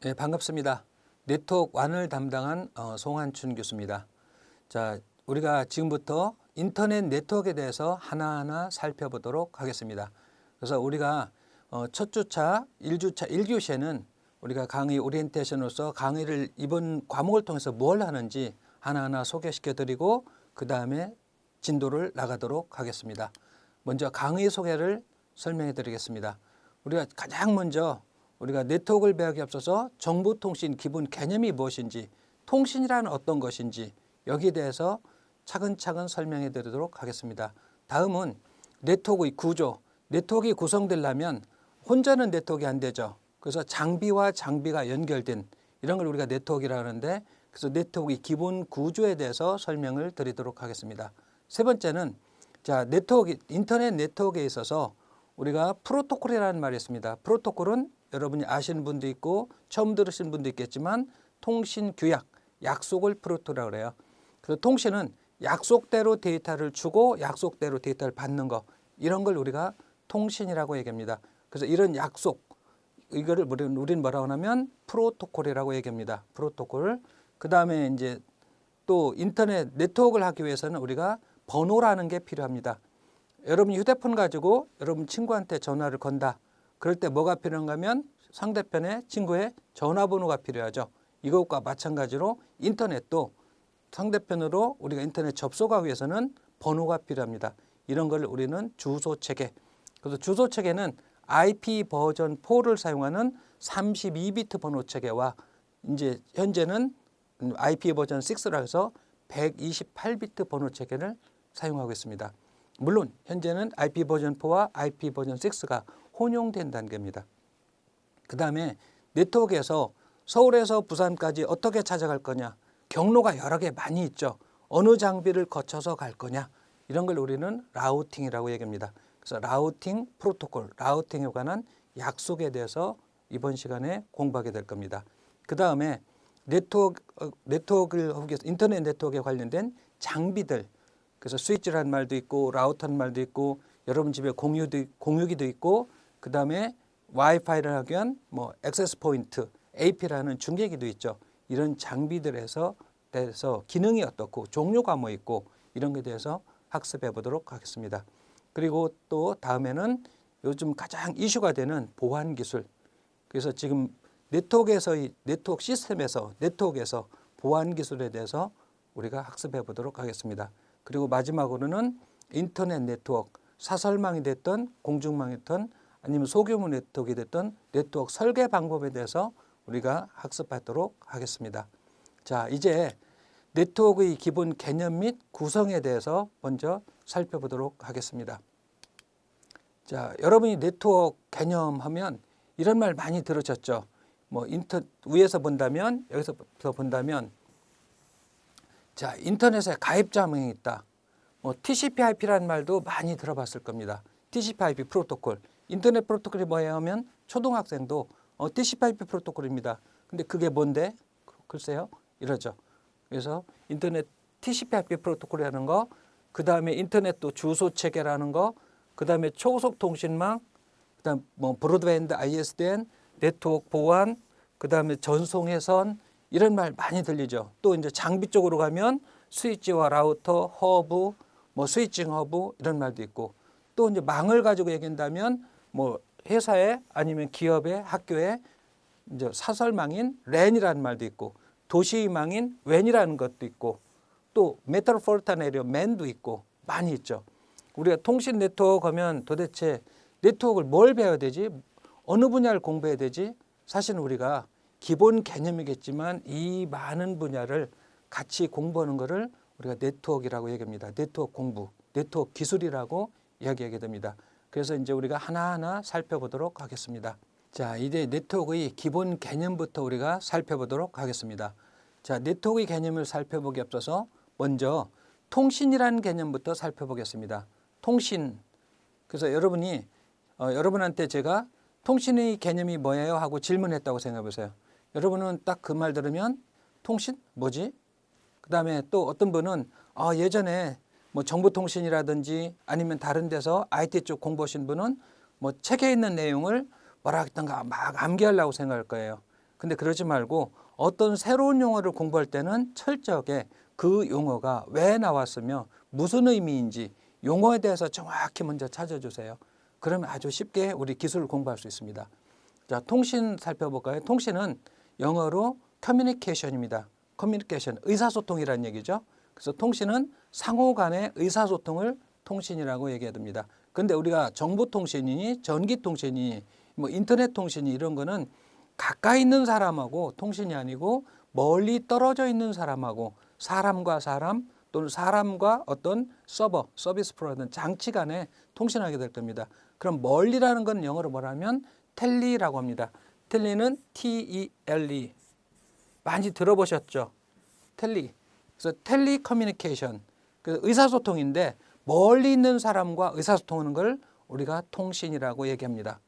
네, 반갑습니다. 네트워크 완을 담당한 송한춘 교수입니다. 자, 우리가 지금부터 인터넷 네트워크에 대해서 하나하나 살펴보도록 하겠습니다. 그래서 우리가 첫 주차, 1주차, 1교시에는 우리가 강의 오리엔테이션으로서 강의를 이번 과목을 통해서 뭘 하는지 하나하나 소개시켜 드리고 그 다음에 진도를 나가도록 하겠습니다. 먼저 강의 소개를 설명해 드리겠습니다. 우리가 가장 먼저 우리가 네트워크를 배우기 앞서서 정보통신 기본 개념이 무엇인지, 통신이란 어떤 것인지 여기에 대해서 차근차근 설명해 드리도록 하겠습니다. 다음은 네트워크의 구조, 네트워크가 구성되려면 혼자는 네트워크가 안 되죠. 그래서 장비와 장비가 연결된 이런 걸 우리가 네트워크라고 하는데, 그래서 네트워크의 기본 구조에 대해서 설명을 드리도록 하겠습니다. 세 번째는 자, 네트워크, 인터넷 네트워크에 있어서 우리가 프로토콜이라는 말이 있습니다. 프로토콜은 여러분이 아시는 분도 있고 처음 들으신 분도 있겠지만 통신 규약, 약속을 프로토콜이라고 그래요. 그래서 통신은 약속대로 데이터를 주고 약속대로 데이터를 받는 거, 이런 걸 우리가 통신이라고 얘기합니다. 그래서 이런 약속, 이거를 우리는 뭐라고 하냐면 프로토콜이라고 얘기합니다. 프로토콜. 그 다음에 이제 또 인터넷 네트워크를 하기 위해서는 우리가 번호라는 게 필요합니다. 여러분 휴대폰 가지고 여러분 친구한테 전화를 건다. 그럴 때 뭐가 필요한가 하면 상대편의 친구의 전화번호가 필요하죠. 이것과 마찬가지로 인터넷도 상대편으로 우리가 인터넷 접속하기 위해서는 번호가 필요합니다. 이런 걸 우리는 주소 체계. 그래서 주소 체계는 IP 버전 4를 사용하는 32비트 번호 체계와 이제 현재는 IP 버전 6라 해서 128비트 번호 체계를 사용하고 있습니다. 물론 현재는 IP 버전 4와 IP 버전 6가 혼용된 단계입니다. 그 다음에 네트워크에서 서울에서 부산까지 어떻게 찾아갈 거냐, 경로가 여러 개 많이 있죠. 어느 장비를 거쳐서 갈 거냐, 이런 걸 우리는 라우팅이라고 얘기합니다. 그래서 라우팅 프로토콜, 라우팅에 관한 약속에 대해서 이번 시간에 공부하게 될 겁니다. 그 다음에 네트워크를 하기 위해서 인터넷 네트워크에 관련된 장비들, 그래서 스위치라는 말도 있고 라우터라는 말도 있고 여러분 집에 공유기도 있고, 그 다음에 와이파이를 하기 위한 뭐 액세스 포인트, AP라는 중계기도 있죠. 이런 장비들에서 대해서 기능이 어떻고 종류가 뭐 있고 이런 것에 대해서 학습해 보도록 하겠습니다. 그리고 또 다음에는 요즘 가장 이슈가 되는 보안 기술. 그래서 지금 네트워크에서 네트워크 시스템에서 네트워크에서 보안 기술에 대해서 우리가 학습해 보도록 하겠습니다. 그리고 마지막으로는 인터넷 네트워크, 사설망이 됐던 공중망이 됐던 아니면 소규모 네트워크가 됐던 네트워크 설계 방법에 대해서 우리가 학습하도록 하겠습니다. 자, 이제 네트워크의 기본 개념 및 구성에 대해서 먼저 살펴보도록 하겠습니다. 자, 여러분이 네트워크 개념하면 이런 말 많이 들으셨죠? 뭐 위에서 본다면, 여기서 본다면, 자, 인터넷에 가입자명이 있다. 뭐 TCP/IP라는 말도 많이 들어봤을 겁니다. TCP/IP 프로토콜. 인터넷 프로토콜이 뭐예요 하면 초등학생도 TCP/IP 프로토콜입니다. 근데 그게 뭔데? 글쎄요, 이러죠. 그래서 인터넷 TCP/IP 프로토콜이라는 거, 그 다음에 인터넷 또 주소 체계라는 거, 그 다음에 초고속 통신망, 그 다음 뭐 브로드밴드 ISDN, 네트워크 보안, 그 다음에 전송해선, 이런 말 많이 들리죠. 또 이제 장비 쪽으로 가면 스위치와 라우터, 허브, 뭐 스위칭 허브 이런 말도 있고, 또 이제 망을 가지고 얘기한다면 뭐 회사에 아니면 기업에 학교에 이제 사설망인 랜이라는 말도 있고, 도시망인 웬이라는 것도 있고, 또 메트로폴리탄 에리어 맨도 있고 많이 있죠. 우리가 통신 네트워크 하면 도대체 네트워크를 뭘 배워야 되지? 어느 분야를 공부해야 되지? 사실은 우리가 기본 개념이겠지만 이 많은 분야를 같이 공부하는 것을 우리가 네트워크라고 얘기합니다. 네트워크 공부, 네트워크 기술이라고 이야기하게 됩니다. 그래서 이제 우리가 하나하나 살펴보도록 하겠습니다. 자, 이제 네트워크의 기본 개념부터 우리가 살펴보도록 하겠습니다. 자, 네트워크의 개념을 살펴보기 앞서서 먼저 통신이라는 개념부터 살펴보겠습니다. 통신. 그래서 여러분이 여러분한테 제가 통신의 개념이 뭐예요? 하고 질문했다고 생각해 보세요. 여러분은 딱 그 말 들으면 통신? 뭐지? 그 다음에 또 어떤 분은 예전에 뭐 정보통신이라든지 아니면 다른 데서 IT 쪽 공부하신 분은 뭐 책에 있는 내용을 뭐라 했던가 막 암기하려고 생각할 거예요. 근데 그러지 말고 어떤 새로운 용어를 공부할 때는 철저하게 그 용어가 왜 나왔으며 무슨 의미인지 용어에 대해서 정확히 먼저 찾아주세요. 그러면 아주 쉽게 우리 기술을 공부할 수 있습니다. 자, 통신 살펴볼까요? 통신은 영어로 커뮤니케이션입니다. 커뮤니케이션, 의사소통이라는 얘기죠. 그래서 통신은 상호 간의 의사소통을 통신이라고 얘기해야 됩니다. 근데 우리가 정보통신이니 전기통신이니 뭐 인터넷 통신이 이런 거는 가까이 있는 사람하고 통신이 아니고 멀리 떨어져 있는 사람하고 사람과 사람 또는 사람과 어떤 서버, 서비스 프로바이더 장치 간에 통신하게 될 겁니다. 그럼 멀리라는 건 영어로 뭐라면 텔리라고 합니다. 텔리는 T-E-L-E. 많이 들어보셨죠? 텔리. 그래서 텔리 커뮤니케이션. 그래서 의사소통인데 멀리 있는 사람과 의사소통하는 걸 우리가 통신이라고 얘기합니다.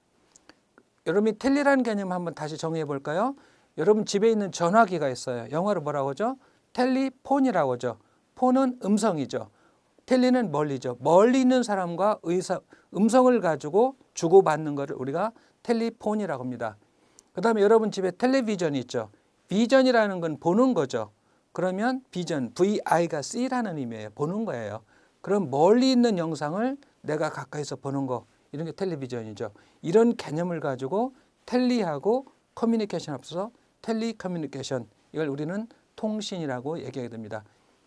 여러분이 텔리라는 개념 한번 다시 정의해 볼까요? 여러분 집에 있는 전화기가 있어요. 영어로 뭐라고 하죠? 텔리폰이라고 하죠. 폰은 음성이죠. 텔리는 멀리죠. 멀리 있는 사람과 음성을 가지고 주고받는 것을 우리가 텔리폰이라고 합니다. 그 다음에 여러분 집에 텔레비전이 있죠. 비전이라는 건 보는 거죠. 그러면 비전, VI가 C라는 의미예요. 보는 거예요. 그럼 멀리 있는 영상을 내가 가까이서 보는 거, 이런 게 텔레비전이죠. 이런 개념을 가지고 텔리하고 커뮤니케이션 합쳐서 텔리커뮤니케이션, 이걸 우리는 통신이라고 얘기하게 됩니다.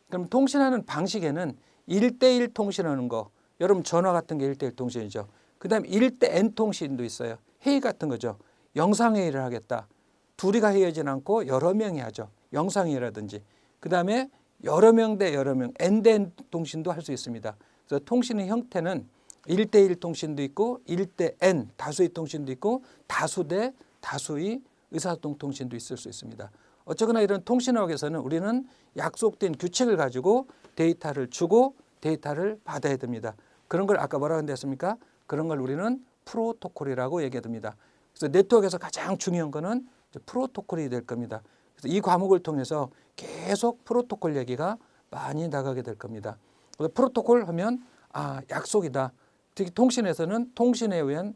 그럼 통신하는 방식에는 1대1 통신하는 거, 여러분 전화 같은 게 1대1 통신이죠. 그 다음에 1대 N 통신도 있어요. 회의 같은 거죠. 영상회의를 하겠다. 둘이가 회의하지는 않고 여러 명이 하죠. 영상회의라든지. 그 다음에 여러 명 대 여러 명, N 대 N 통신도 할 수 있습니다. 그래서 통신의 형태는 1대1 통신도 있고 1대 N, 다수의 통신도 있고 다수 대 다수의 의사소통 통신도 있을 수 있습니다. 어쨌거나 이런 통신학에서는 우리는 약속된 규칙을 가지고 데이터를 주고 데이터를 받아야 됩니다. 그런 걸 아까 뭐라고 했습니까? 그런 걸 우리는 프로토콜이라고 얘기해 됩니다. 그래서 네트워크에서 가장 중요한 거는 프로토콜이 될 겁니다. 그래서 이 과목을 통해서 계속 프로토콜 얘기가 많이 나가게 될 겁니다. 그래서 프로토콜 하면 약속이다. 특히 통신에서는 통신에 의한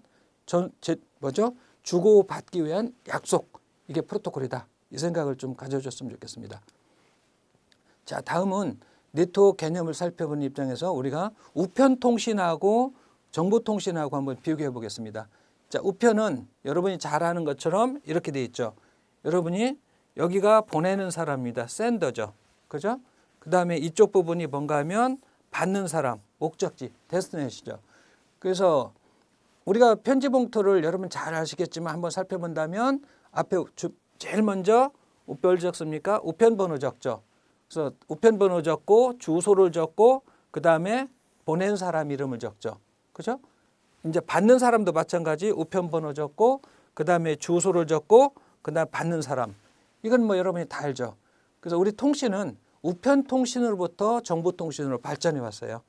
주고받기 위한 약속, 이게 프로토콜이다. 이 생각을 좀 가져줬으면 좋겠습니다. 자, 다음은 네트워크 개념을 살펴보는 입장에서 우리가 우편통신하고 정보통신하고 한번 비교해 보겠습니다. 자, 우편은 여러분이 잘 아는 것처럼 이렇게 돼 있죠. 여러분이 여기가 보내는 사람입니다. 샌더죠. 그죠? 그 다음에 이쪽 부분이 뭔가 하면 받는 사람, 목적지, 데스티네이션이죠. 그래서 우리가 편지 봉투를 여러분 잘 아시겠지만 한번 살펴본다면 앞에 제일 먼저 우편 적습니까? 우편 번호 적죠. 그래서 우편 번호 적고 주소를 적고 그 다음에 보낸 사람 이름을 적죠. 그죠? 이제 받는 사람도 마찬가지 우편 번호 적고 그 다음에 주소를 적고 그 다음에 받는 사람. 이건 뭐 여러분이 다 알죠. 그래서 우리 통신은 우편 통신으로부터 정보 통신으로 발전해 왔어요.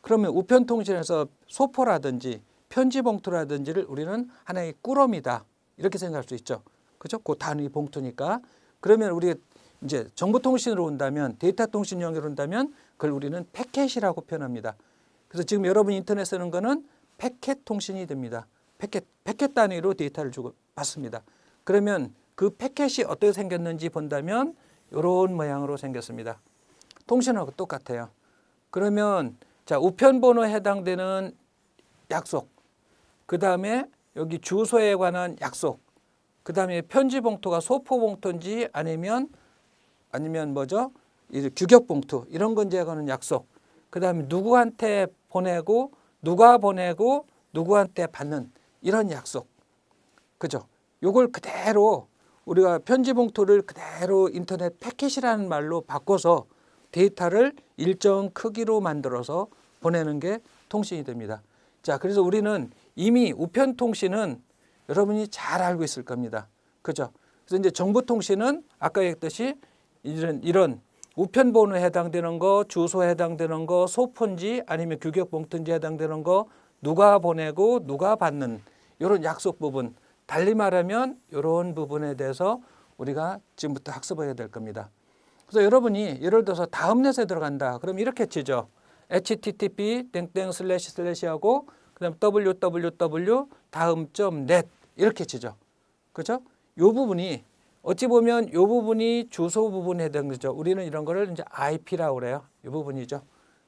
그러면 우편 통신에서 소포라든지 편지 봉투라든지를 우리는 하나의 꾸러미다. 이렇게 생각할 수 있죠. 그죠? 그 단위 봉투니까. 그러면 우리가 이제 정보통신으로 온다면 데이터 통신 영역으로 온다면 그걸 우리는 패켓이라고 표현합니다. 그래서 지금 여러분이 인터넷 쓰는 거는 패켓 통신이 됩니다. 패켓 단위로 데이터를 주고 받습니다. 그러면 그 패켓이 어떻게 생겼는지 본다면 이런 모양으로 생겼습니다. 통신하고 똑같아요. 그러면 자, 우편 번호에 해당되는 약속, 그 다음에 여기 주소에 관한 약속, 그 다음에 편지 봉투가 소포 봉투인지 아니면 뭐죠? 규격 봉투 이런 건지에 관한 약속. 그 다음에 누구한테 보내고 누가 보내고 누구한테 받는 이런 약속. 그죠? 요걸 그대로 우리가 편지 봉투를 그대로 인터넷 패켓이라는 말로 바꿔서 데이터를 일정 크기로 만들어서 보내는 게 통신이 됩니다. 자, 그래서 우리는 이미 우편 통신은 여러분이 잘 알고 있을 겁니다. 그죠? 그래서 이제 정보통신은 아까 얘기했듯이 이런 우편 번호에 해당되는 거, 주소에 해당되는 거, 소포인지 아니면 규격 봉투인지 해당되는 거, 누가 보내고 누가 받는 이런 약속 부분, 달리 말하면 이런 부분에 대해서 우리가 지금부터 학습해야 될 겁니다. 그래서 여러분이 예를 들어서 다음 넷에 들어간다. 그럼 이렇게 치죠. http 하고 그다음 www 다음.net 이렇게 치죠. 그죠? 이 부분이 어찌 보면 이 부분이 주소 부분에 해당되죠. 우리는 이런 거를 이제 IP라고 그래요. 이 부분이죠.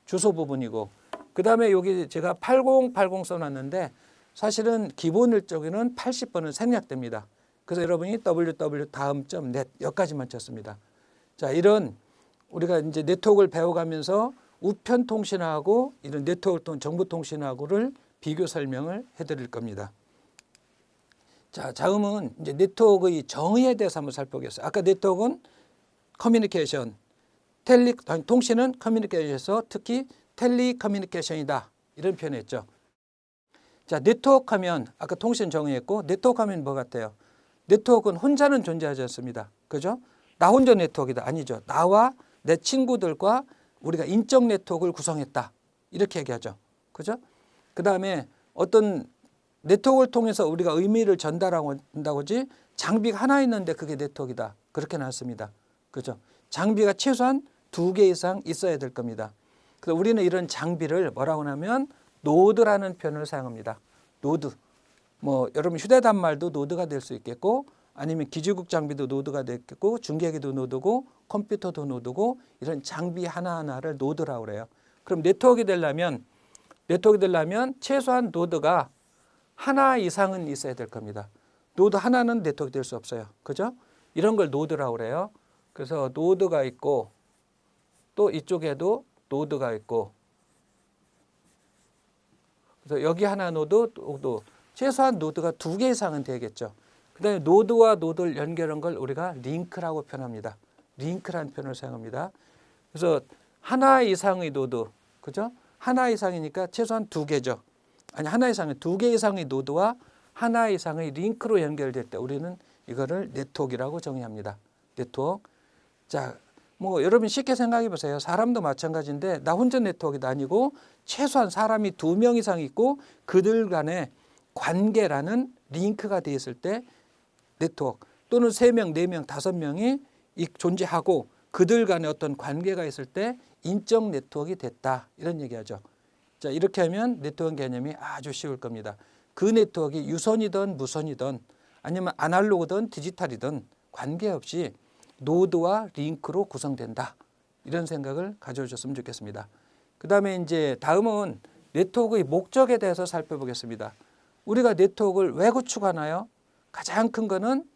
주소 부분이고. 그 다음에 여기 제가 8080 써놨는데 사실은 기본 일정에는 80번은 생략됩니다. 그래서 여러분이 www 다음.net 여기까지만 쳤습니다. 자, 이런 우리가 이제 네트워크를 배워가면서 우편 통신하고 이런 네트워크 정보통신하고를 비교 설명을 해드릴 겁니다. 자, 다음은 이제 네트워크의 정의에 대해서 한번 살펴보겠습니다. 아까 네트워크는 커뮤니케이션, 통신은 커뮤니케이션에서 특히 텔리커뮤니케이션이다 이런 표현했죠. 자, 네트워크 하면 아까 통신 정의했고 네트워크 하면 뭐 같아요? 네트워크는 혼자는 존재하지 않습니다. 그죠? 나 혼자 네트워크이다. 아니죠. 나와 내 친구들과 우리가 인적 네트워크를 구성했다. 이렇게 얘기하죠. 그죠? 그 다음에 어떤 네트워크를 통해서 우리가 의미를 전달하고 한다고지 장비가 하나 있는데 그게 네트워크이다. 그렇게 나왔습니다. 그죠? 장비가 최소한 2개 이상 있어야 될 겁니다. 그래서 우리는 이런 장비를 뭐라고 하냐면 노드라는 표현을 사용합니다. 노드. 뭐 여러분 휴대단말도 노드가 될 수 있겠고 아니면 기지국 장비도 노드가 되겠고 중계기도 노드고 컴퓨터도 노드고 이런 장비 하나하나를 노드라고 그래요. 그럼 네트워크가 되려면 최소한 노드가 하나 이상은 있어야 될 겁니다. 노드 하나는 네트워크 될 수 없어요. 그죠? 이런 걸 노드라고 그래요. 그래서 노드가 있고 또 이쪽에도 노드가 있고 그래서 여기 하나 노드 또 최소한 노드가 2개 이상은 되겠죠. 그 다음에 노드와 노드를 연결한 걸 우리가 링크라고 표현합니다. 링크라는 표현을 사용합니다. 그래서 하나 이상의 노드, 그죠? 하나 이상이니까 최소한 2개죠. 아니 하나 이상의 2개 이상의 노드와 하나 이상의 링크로 연결될 때 우리는 이거를 네트워크라고 정의합니다. 네트워크. 자, 뭐 여러분 쉽게 생각해 보세요. 사람도 마찬가지인데 나 혼자 네트워크가 아니고 최소한 사람이 2명 이상 있고 그들 간의 관계라는 링크가 되어 있을 때 네트워크 또는 3명, 4명, 5명이 존재하고 그들 간의 어떤 관계가 있을 때 인적 네트워크가 됐다. 이런 얘기하죠. 자, 이렇게 하면 네트워크 개념이 아주 쉬울 겁니다. 그 네트워크가 유선이든 무선이든 아니면 아날로그든 디지털이든 관계없이 노드와 링크로 구성된다. 이런 생각을 가져오셨으면 좋겠습니다. 그 다음에 이제 다음은 네트워크의 목적에 대해서 살펴보겠습니다. 우리가 네트워크를 왜 구축하나요? 가장 큰 거는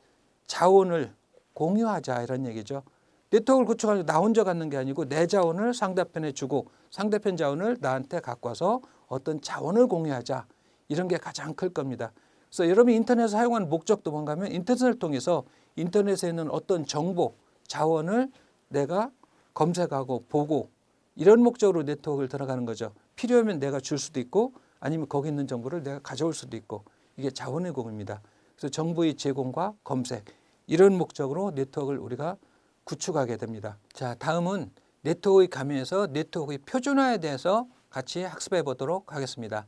자원을 공유하자 이런 얘기죠. 네트워크를 구축하는 나 혼자 갖는 게 아니고 내 자원을 상대편에 주고 상대편 자원을 나한테 갖고 와서 어떤 자원을 공유하자. 이런 게 가장 클 겁니다. 그래서 여러분이 인터넷을 사용하는 목적도 뭔가 하면 인터넷을 통해서 인터넷에 있는 어떤 정보, 자원을 내가 검색하고 보고 이런 목적으로 네트워크를 들어가는 거죠. 필요하면 내가 줄 수도 있고 아니면 거기 있는 정보를 내가 가져올 수도 있고 이게 자원의 공유입니다. 그래서 정보의 제공과 검색 이런 목적으로 네트워크를 우리가 구축하게 됩니다. 자, 다음은 네트워크의 가면에서 네트워크의 표준화에 대해서 같이 학습해 보도록 하겠습니다.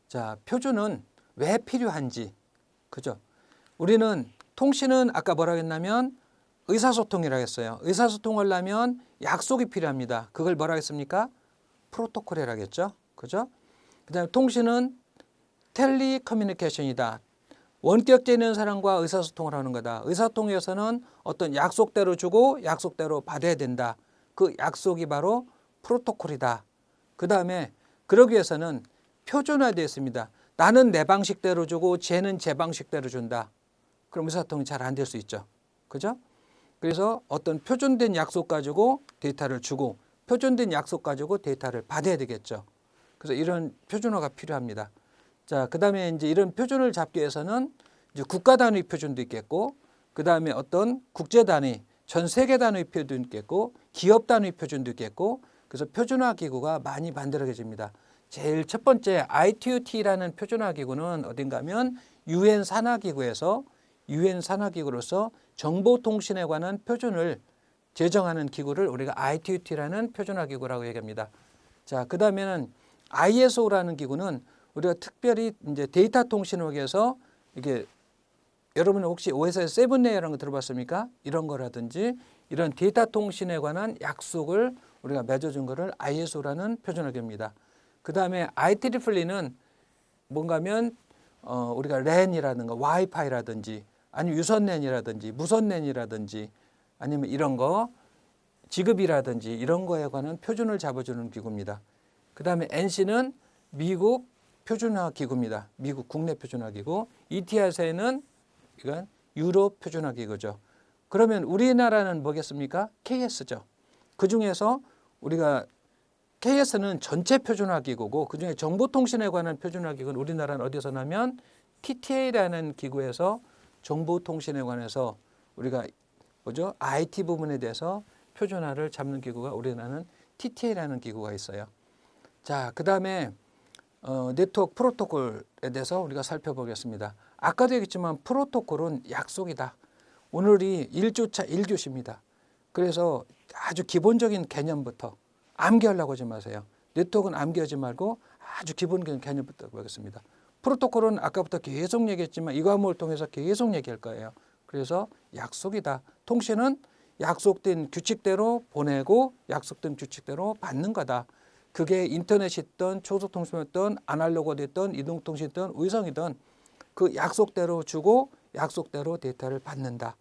자, 표준은 왜 필요한지, 그죠? 우리는 통신은 아까 뭐라고 했냐면 의사소통이라고 했어요. 의사소통을 하려면 약속이 필요합니다. 그걸 뭐라고 했습니까? 프로토콜이라고 했죠. 그죠? 그 다음에 통신은 텔리커뮤니케이션이다. 원격제 있는 사람과 의사소통을 하는 거다. 의사소통에서는 어떤 약속대로 주고 약속대로 받아야 된다. 그 약속이 바로 프로토콜이다. 그 다음에 그러기 위해서는 표준화되어 있습니다. 나는 내 방식대로 주고 쟤는 제 방식대로 준다. 그럼 의사소통이 잘 안 될 수 있죠. 그죠? 그래서 어떤 표준된 약속 가지고 데이터를 주고 표준된 약속 가지고 데이터를 받아야 되겠죠. 그래서 이런 표준화가 필요합니다. 자, 그 다음에 이제 이런 표준을 잡기 위해서는 이제 국가 단위 표준도 있겠고, 그 다음에 어떤 국제 단위, 전 세계 단위 표준도 있겠고, 기업 단위 표준도 있겠고, 그래서 표준화 기구가 많이 만들어집니다. 제일 첫 번째 ITU-T라는 표준화 기구는 어딘가 하면 UN 산하기구에서 UN 산하기구로서 정보통신에 관한 표준을 제정하는 기구를 우리가 ITU-T라는 표준화 기구라고 얘기합니다. 자, 그 다음에는 ISO라는 기구는 우리가 특별히 이제 데이터 통신을 위해서 이게 여러분 혹시 OS의 7레이어라는 거 들어봤습니까? 이런 거라든지 이런 데이터 통신에 관한 약속을 우리가 맺어준 거를 ISO라는 표준화 기구입니다. 그 다음에 IEEE는 뭔가 하면 우리가 랜이라든가 와이파이라든지 아니면 유선랜이라든지 무선랜이라든지 아니면 이런 거 지급이라든지 이런 거에 관한 표준을 잡아주는 기구입니다. 그 다음에 NC는 미국 표준화 기구입니다. 미국 국내 표준화 기구. ETS는 이건 유럽 표준화 기구죠. 그러면 우리나라는 뭐겠습니까? KS죠. 그 중에서 우리가 KS는 전체 표준화 기구고 그중에 정보통신에 관한 표준화 기구는 우리나라는 어디서 나면 TTA라는 기구에서 정보통신에 관해서 우리가 뭐죠? IT 부분에 대해서 표준화를 잡는 기구가 우리나라는 TTA라는 기구가 있어요. 자, 그 다음에 네트워크 프로토콜에 대해서 우리가 살펴보겠습니다. 아까도 얘기했지만 프로토콜은 약속이다. 오늘이 1주차 1교시입니다. 그래서 아주 기본적인 개념부터 암기하려고 하지 마세요. 네트워크는 암기하지 말고 아주 기본적인 개념부터 보겠습니다. 프로토콜은 아까부터 계속 얘기했지만 이 과목을 통해서 계속 얘기할 거예요. 그래서 약속이다. 통신은 약속된 규칙대로 보내고 약속된 규칙대로 받는 거다. 그게 인터넷이든 초속통신이든 아날로그가 됐든 이동통신이든 위성이든 그 약속대로 주고 약속대로 데이터를 받는다.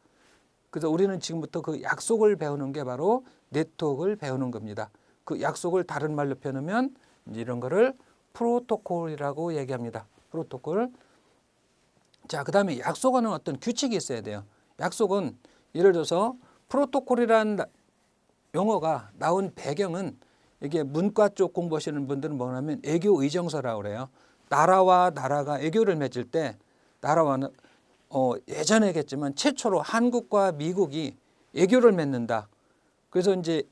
그래서 우리는 지금부터 그 약속을 배우는 게 바로 네트워크를 배우는 겁니다. 그 약속을 다른 말로 표현하면 이런 거를 프로토콜이라고 얘기합니다. 프로토콜. 자, 그 다음에 약속하는 어떤 규칙이 있어야 돼요. 약속은 예를 들어서 프로토콜이라는 용어가 나온 배경은 이게 문과 쪽 공부하시는 분들은 뭐냐면 애교 의정서라고 그래요. 나라와 나라가 애교를 맺을 때 나라와는 예전에 얘기했지만 최초로 한국과 미국이 애교를 맺는다. 그래서 이제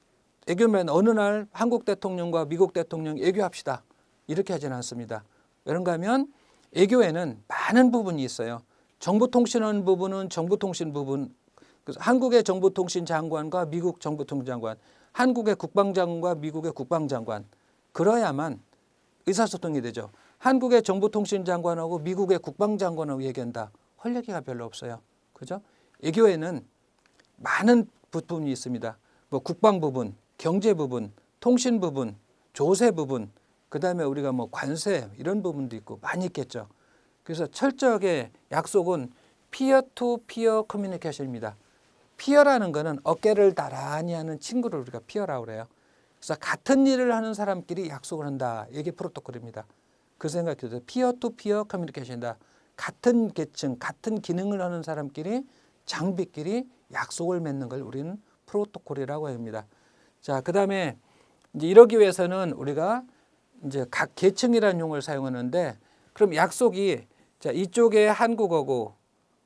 애교면 어느 날 한국 대통령과 미국 대통령 애교합시다. 이렇게 하지는 않습니다. 왜런가 하면 애교에는 많은 부분이 있어요. 정보통신원 부분은 정보통신 부분, 그래서 한국의 정보통신 장관과 미국 정보통신 장관, 한국의 국방장관과 미국의 국방장관, 그래야만 의사소통이 되죠. 한국의 정보통신 장관하고 미국의 국방장관하고 얘기한다. 할 얘기가 별로 없어요. 그죠? 애교에는 많은 부분이 있습니다. 뭐 국방 부분, 경제 부분, 통신 부분, 조세 부분, 그 다음에 우리가 뭐 관세 이런 부분도 있고 많이 있겠죠. 그래서 철저하게 약속은 피어 투 피어 커뮤니케이션입니다. 피어라는 거는 어깨를 나란히 하는 친구를 우리가 피어라고 그래요. 그래서 같은 일을 하는 사람끼리 약속을 한다. 이게 프로토콜입니다. 그 생각이 들어요. 피어 투 피어 커뮤니케이션이다. 같은 계층, 같은 기능을 하는 사람끼리 장비끼리 약속을 맺는 걸 우리는 프로토콜이라고 합니다. 자, 그 다음에 이제 이러기 위해서는 우리가 이제 각 계층이라는 용어를 사용하는데 그럼 약속이 자, 이쪽에 한국어고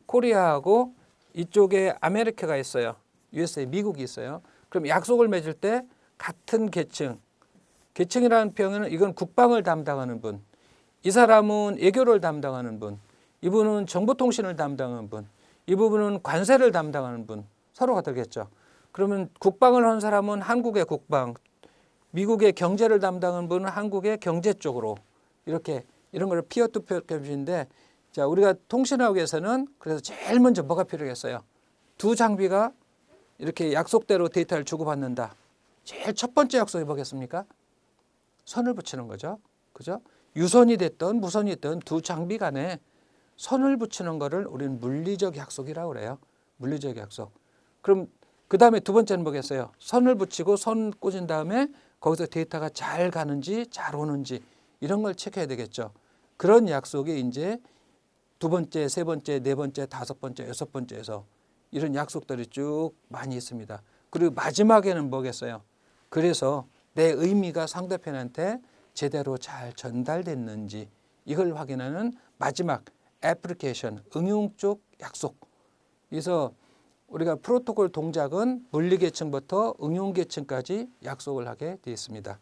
코리아하고 이쪽에 아메리카가 있어요. USA, 미국이 있어요. 그럼 약속을 맺을 때 같은 계층, 계층이라는 표현은 이건 국방을 담당하는 분, 이 사람은 애교를 담당하는 분, 이분은 정보통신을 담당하는 분, 이 부분은 관세를 담당하는 분, 서로가 되겠죠. 그러면 국방을 하는 사람은 한국의 국방, 미국의 경제를 담당하는 분은 한국의 경제 쪽으로 이렇게 이런 걸 피어 투 피어 캠인데 자, 우리가 통신하기 위해서는 그래서 제일 먼저 뭐가 필요했어요? 두 장비가 이렇게 약속대로 데이터를 주고받는다. 제일 첫 번째 약속이 뭐겠습니까? 선을 붙이는 거죠. 그죠? 유선이 됐든 무선이 됐든 두 장비 간에 선을 붙이는 거를 우리는 물리적 약속이라고 그래요. 물리적 약속. 그럼 그 다음에 두 번째는 뭐겠어요? 선을 붙이고 선 꽂은 다음에 거기서 데이터가 잘 가는지 잘 오는지 이런 걸 체크해야 되겠죠. 그런 약속이 이제 두 번째, 세 번째, 네 번째, 다섯 번째, 여섯 번째에서 이런 약속들이 쭉 많이 있습니다. 그리고 마지막에는 뭐겠어요? 그래서 내 의미가 상대편한테 제대로 잘 전달됐는지 이걸 확인하는 마지막 애플리케이션, 응용 쪽 약속. 그래서 우리가 프로토콜 동작은 물리 계층부터 응용 계층까지 약속을 하게 되어 있습니다.